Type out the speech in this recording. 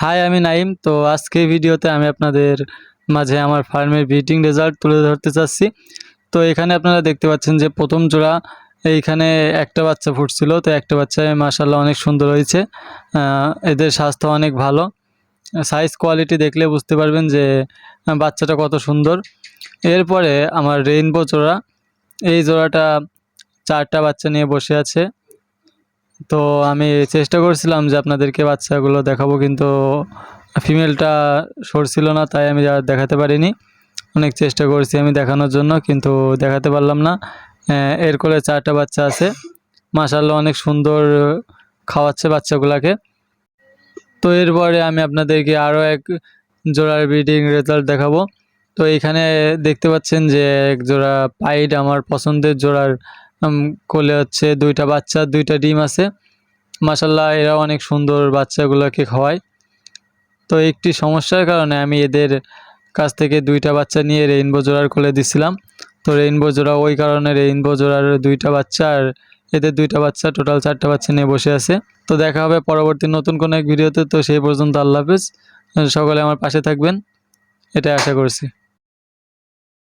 High, আমি নাইম। তো আজকে ভিডিওতে আমি আপনাদের মাঝে আমার ফার্মের ব্রিডিং রেজাল্ট তুলে ধরতে চাচ্ছি। তো এখানে আপনারা দেখতে পাচ্ছেন যে প্রথম জোড়া এইখানে একটা বাচ্চা ফুটছিল। তো একটা বাচ্চায় মাশাআল্লাহ অনেক সুন্দর হয়েছে। এদের স্বাস্থ্য অনেক ভালো। সাইজ কোয়ালিটি দেখলে বুঝতে পারবেন যে বাচ্চাটা কত সুন্দর। এরপরে আমার রেইনবো জোড়া, এই জোড়াটা 4টা বাচ্চা নিয়ে বসে আছে। তো আমি চেষ্টা করছিলাম যে আপনাদেরকে বাচ্চাগুলো দেখাবো, কিন্তু ফিমেলটা সরছিল না, তাই আমি আর দেখাতে পারিনি। অনেক চেষ্টা করছি আমি দেখানোর জন্য, কিন্তু দেখাতে পারলাম না। এর কোলে 4টা বাচ্চা আছে। মাশাআল্লাহ অনেক সুন্দর খাওয়াচ্ছে বাচ্চাগুলাকে। তো এরপরে আমি আপনাদেরকে আরও এক জোড়ার ব্রিডিং রেজাল্ট দেখাবো। তো এইখানে দেখতে পাচ্ছেন যে এক জোড়া পাইড, আমার পছন্দের জোড়ার কোলে হচ্ছে 2টা বাচ্চা, 2টা ডিম আছে। মাশাআল্লাহ এরা অনেক সুন্দর বাচ্চাগুলোকে খাওয়ায়। তো একটি সমস্যার কারণে আমি এদের কাছ থেকে 2টা বাচ্চা নিয়ে রেইনবো জোড়ার কোলে দিছিলাম। তো রেইনবো জোড়া ওই কারণে রেইনবো জোড়ার 2টা বাচ্চা আর এদের 2টা বাচ্চা, টোটাল 4টা বাচ্চা নিয়ে বসে আছে। তো দেখা হবে পরবর্তী নতুন কোনো এক ভিডিওতে। তো সেই পর্যন্ত আল্লাহ হাফেজ। সকলে আমার পাশে থাকবেন, এটাই আশা করছি।